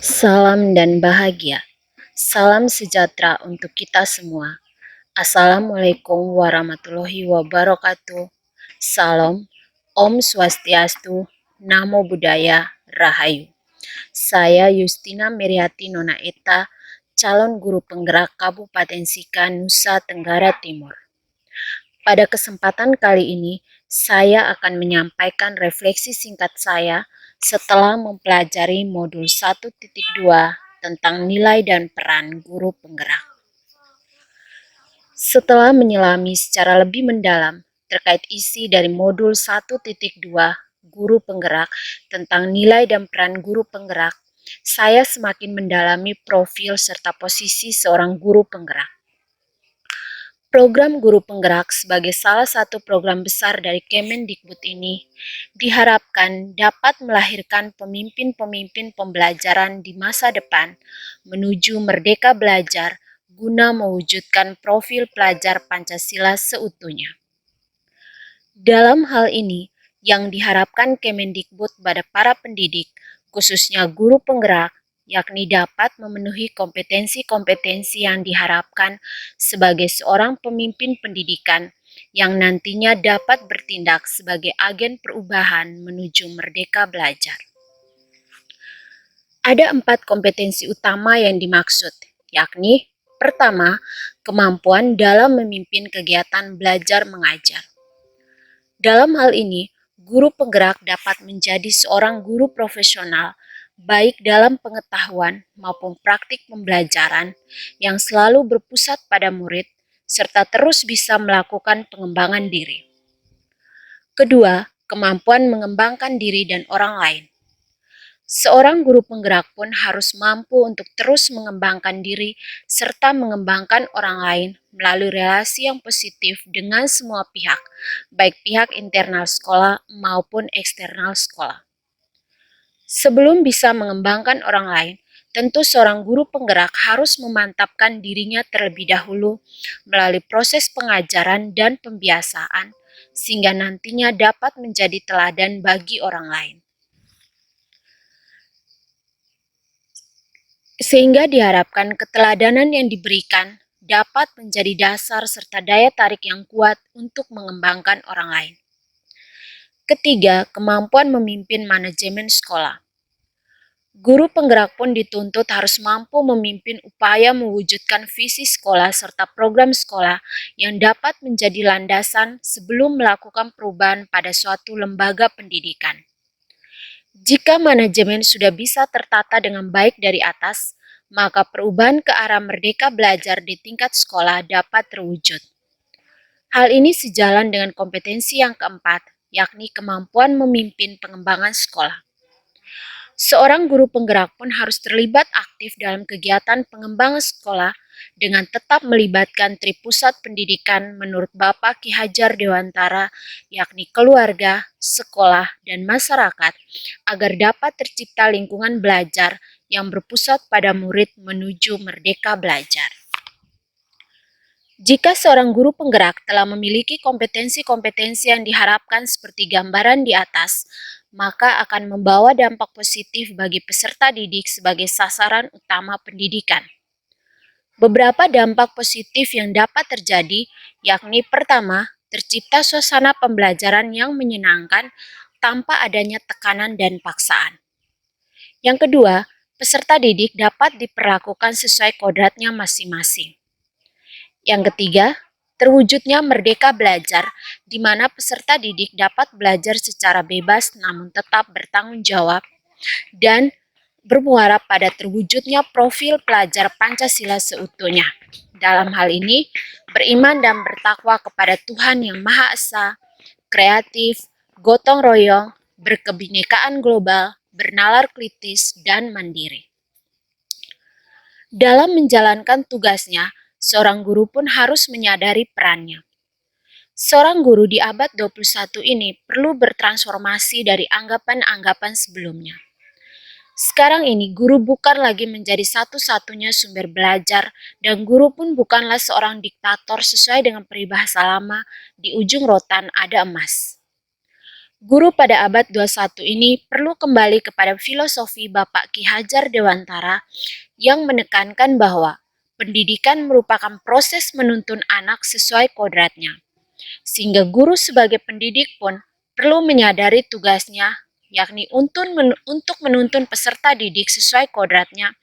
Salam dan bahagia. Salam sejahtera untuk kita semua. Assalamualaikum warahmatullahi wabarakatuh. Salam, Om Swastiastu, Namo Buddhaya, Rahayu. Saya Justina Meriati Nona Eta, calon guru penggerak Kabupaten Sika, Nusa Tenggara Timur. Pada kesempatan kali ini, saya akan menyampaikan refleksi singkat saya setelah mempelajari modul 1.2 tentang nilai dan peran guru penggerak. Setelah menyelami secara lebih mendalam terkait isi dari modul 1.2 guru penggerak tentang nilai dan peran guru penggerak, saya semakin mendalami profil serta posisi seorang guru penggerak. Program Guru Penggerak sebagai salah satu program besar dari Kemendikbud ini diharapkan dapat melahirkan pemimpin-pemimpin pembelajaran di masa depan menuju merdeka belajar guna mewujudkan profil pelajar Pancasila seutuhnya. Dalam hal ini, yang diharapkan Kemendikbud pada para pendidik, khususnya guru penggerak, yakni dapat memenuhi kompetensi-kompetensi yang diharapkan sebagai seorang pemimpin pendidikan yang nantinya dapat bertindak sebagai agen perubahan menuju merdeka belajar. Ada 4 kompetensi utama yang dimaksud, yakni pertama, kemampuan dalam memimpin kegiatan belajar mengajar. Dalam hal ini, guru penggerak dapat menjadi seorang guru profesional baik dalam pengetahuan maupun praktik pembelajaran yang selalu berpusat pada murid, serta terus bisa melakukan pengembangan diri. Kedua, kemampuan mengembangkan diri dan orang lain. Seorang guru penggerak pun harus mampu untuk terus mengembangkan diri serta mengembangkan orang lain melalui relasi yang positif dengan semua pihak, baik pihak internal sekolah maupun eksternal sekolah. Sebelum bisa mengembangkan orang lain, tentu seorang guru penggerak harus memantapkan dirinya terlebih dahulu melalui proses pengajaran dan pembiasaan, sehingga nantinya dapat menjadi teladan bagi orang lain. Sehingga diharapkan keteladanan yang diberikan dapat menjadi dasar serta daya tarik yang kuat untuk mengembangkan orang lain. Ketiga, kemampuan memimpin manajemen sekolah. Guru penggerak pun dituntut harus mampu memimpin upaya mewujudkan visi sekolah serta program sekolah yang dapat menjadi landasan sebelum melakukan perubahan pada suatu lembaga pendidikan. Jika manajemen sudah bisa tertata dengan baik dari atas, maka perubahan ke arah merdeka belajar di tingkat sekolah dapat terwujud. Hal ini sejalan dengan kompetensi yang keempat, yakni kemampuan memimpin pengembangan sekolah. Seorang guru penggerak pun harus terlibat aktif dalam kegiatan pengembangan sekolah dengan tetap melibatkan tripusat pendidikan menurut Bapak Ki Hajar Dewantara, yakni keluarga, sekolah, dan masyarakat, agar dapat tercipta lingkungan belajar yang berpusat pada murid menuju merdeka belajar. Jika seorang guru penggerak telah memiliki kompetensi-kompetensi yang diharapkan seperti gambaran di atas, maka akan membawa dampak positif bagi peserta didik sebagai sasaran utama pendidikan. Beberapa dampak positif yang dapat terjadi, yakni pertama, tercipta suasana pembelajaran yang menyenangkan tanpa adanya tekanan dan paksaan. Yang kedua, peserta didik dapat diperlakukan sesuai kodratnya masing-masing. Yang ketiga, terwujudnya merdeka belajar, di mana peserta didik dapat belajar secara bebas namun tetap bertanggung jawab dan bermuara pada terwujudnya profil pelajar Pancasila seutuhnya. Dalam hal ini, beriman dan bertakwa kepada Tuhan Yang Maha Esa, kreatif, gotong royong, berkebinekaan global, bernalar kritis, dan mandiri. Dalam menjalankan tugasnya, seorang guru pun harus menyadari perannya. Seorang guru di abad 21 ini perlu bertransformasi dari anggapan-anggapan sebelumnya. Sekarang ini guru bukan lagi menjadi satu-satunya sumber belajar dan guru pun bukanlah seorang diktator sesuai dengan peribahasa lama, di ujung rotan ada emas. Guru pada abad 21 ini perlu kembali kepada filosofi Bapak Ki Hajar Dewantara yang menekankan bahwa pendidikan merupakan proses menuntun anak sesuai kodratnya. Sehingga guru sebagai pendidik pun perlu menyadari tugasnya, yakni untuk menuntun peserta didik sesuai kodratnya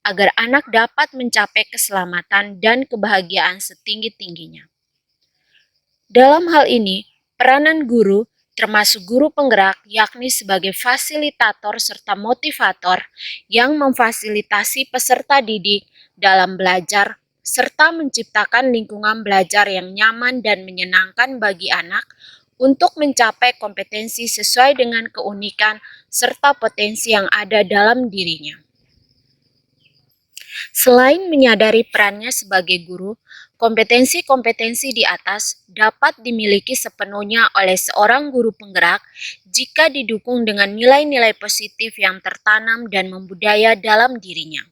agar anak dapat mencapai keselamatan dan kebahagiaan setinggi-tingginya. Dalam hal ini, peranan guru termasuk guru penggerak yakni sebagai fasilitator serta motivator yang memfasilitasi peserta didik dalam belajar serta menciptakan lingkungan belajar yang nyaman dan menyenangkan bagi anak untuk mencapai kompetensi sesuai dengan keunikan serta potensi yang ada dalam dirinya. Selain menyadari perannya sebagai guru, kompetensi-kompetensi di atas dapat dimiliki sepenuhnya oleh seorang guru penggerak jika didukung dengan nilai-nilai positif yang tertanam dan membudaya dalam dirinya.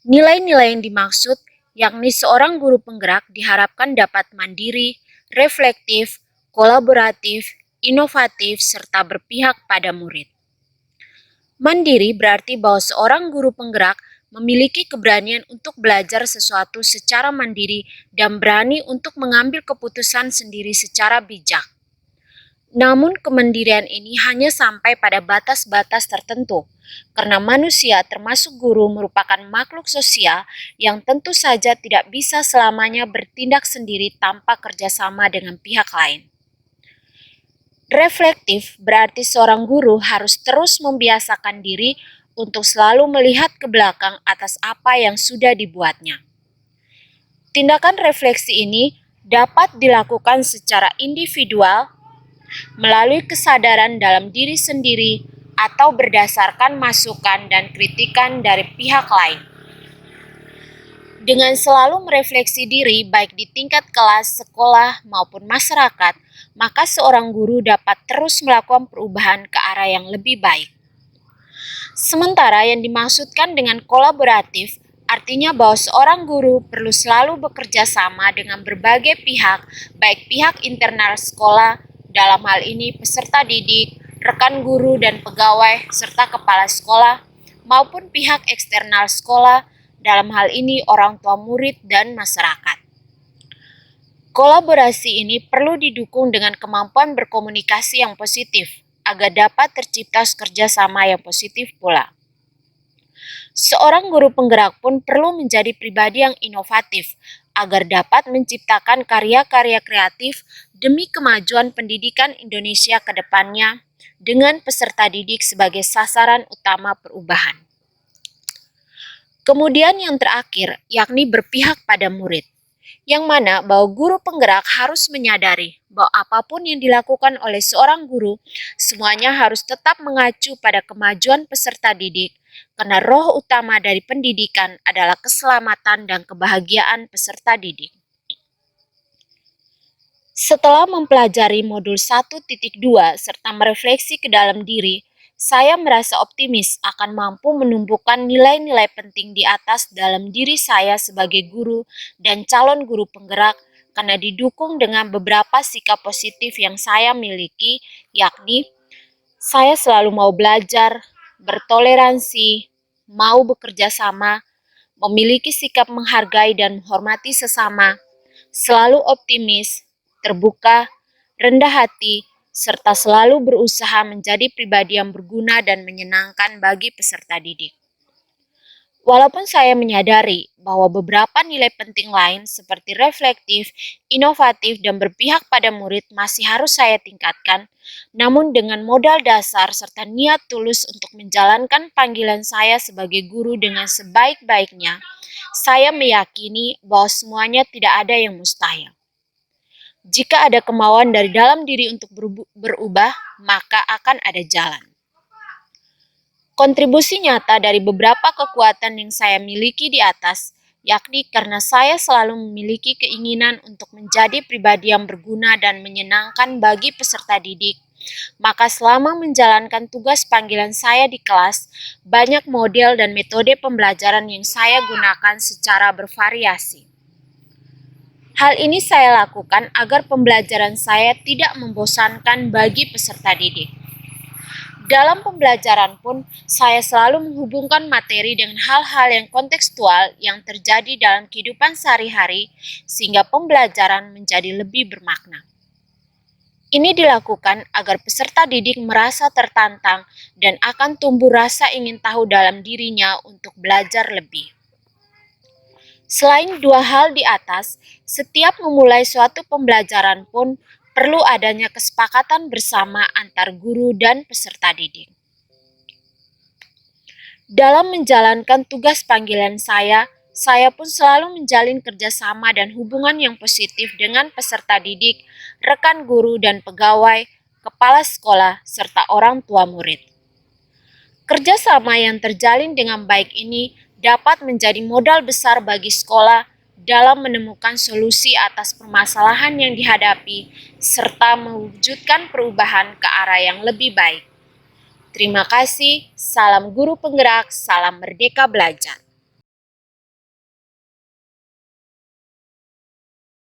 Nilai-nilai yang dimaksud yakni seorang guru penggerak diharapkan dapat mandiri, reflektif, kolaboratif, inovatif, serta berpihak pada murid. Mandiri berarti bahwa seorang guru penggerak memiliki keberanian untuk belajar sesuatu secara mandiri dan berani untuk mengambil keputusan sendiri secara bijak. Namun kemandirian ini hanya sampai pada batas-batas tertentu, karena manusia termasuk guru merupakan makhluk sosial yang tentu saja tidak bisa selamanya bertindak sendiri tanpa kerjasama dengan pihak lain. Reflektif berarti seorang guru harus terus membiasakan diri untuk selalu melihat ke belakang atas apa yang sudah dibuatnya. Tindakan refleksi ini dapat dilakukan secara individual, melalui kesadaran dalam diri sendiri, atau berdasarkan masukan dan kritikan dari pihak lain. Dengan selalu merefleksi diri baik di tingkat kelas, sekolah, maupun masyarakat, maka seorang guru dapat terus melakukan perubahan ke arah yang lebih baik. Sementara yang dimaksudkan dengan kolaboratif, artinya bahwa seorang guru perlu selalu bekerja sama dengan berbagai pihak, baik pihak internal sekolah, dalam hal ini peserta didik, rekan guru dan pegawai, serta kepala sekolah, maupun pihak eksternal sekolah, dalam hal ini orang tua murid dan masyarakat. Kolaborasi ini perlu didukung dengan kemampuan berkomunikasi yang positif, agar dapat tercipta kerjasama yang positif pula. Seorang guru penggerak pun perlu menjadi pribadi yang inovatif, agar dapat menciptakan karya-karya kreatif demi kemajuan pendidikan Indonesia ke depannya, dengan peserta didik sebagai sasaran utama perubahan. Kemudian yang terakhir, yakni berpihak pada murid, yang mana bahwa guru penggerak harus menyadari bahwa apapun yang dilakukan oleh seorang guru, semuanya harus tetap mengacu pada kemajuan peserta didik, karena roh utama dari pendidikan adalah keselamatan dan kebahagiaan peserta didik. Setelah mempelajari modul 1.2 serta merefleksi ke dalam diri, saya merasa optimis akan mampu menumbuhkan nilai-nilai penting di atas dalam diri saya sebagai guru dan calon guru penggerak karena didukung dengan beberapa sikap positif yang saya miliki, yakni saya selalu mau belajar, bertoleransi, mau bekerja sama, memiliki sikap menghargai dan menghormati sesama, selalu optimis, terbuka, rendah hati, serta selalu berusaha menjadi pribadi yang berguna dan menyenangkan bagi peserta didik. Walaupun saya menyadari bahwa beberapa nilai penting lain seperti reflektif, inovatif, dan berpihak pada murid masih harus saya tingkatkan, namun dengan modal dasar serta niat tulus untuk menjalankan panggilan saya sebagai guru dengan sebaik-baiknya, saya meyakini bahwa semuanya tidak ada yang mustahil. Jika ada kemauan dari dalam diri untuk berubah, maka akan ada jalan. Kontribusi nyata dari beberapa kekuatan yang saya miliki di atas, yakni karena saya selalu memiliki keinginan untuk menjadi pribadi yang berguna dan menyenangkan bagi peserta didik, maka selama menjalankan tugas panggilan saya di kelas, banyak model dan metode pembelajaran yang saya gunakan secara bervariasi. Hal ini saya lakukan agar pembelajaran saya tidak membosankan bagi peserta didik. Dalam pembelajaran pun, saya selalu menghubungkan materi dengan hal-hal yang kontekstual yang terjadi dalam kehidupan sehari-hari, sehingga pembelajaran menjadi lebih bermakna. Ini dilakukan agar peserta didik merasa tertantang dan akan tumbuh rasa ingin tahu dalam dirinya untuk belajar lebih. Selain dua hal di atas, setiap memulai suatu pembelajaran pun perlu adanya kesepakatan bersama antar guru dan peserta didik. Dalam menjalankan tugas panggilan saya pun selalu menjalin kerjasama dan hubungan yang positif dengan peserta didik, rekan guru dan pegawai, kepala sekolah, serta orang tua murid. Kerjasama yang terjalin dengan baik ini dapat menjadi modal besar bagi sekolah dalam menemukan solusi atas permasalahan yang dihadapi, serta mewujudkan perubahan ke arah yang lebih baik. Terima kasih, salam guru penggerak, salam merdeka belajar.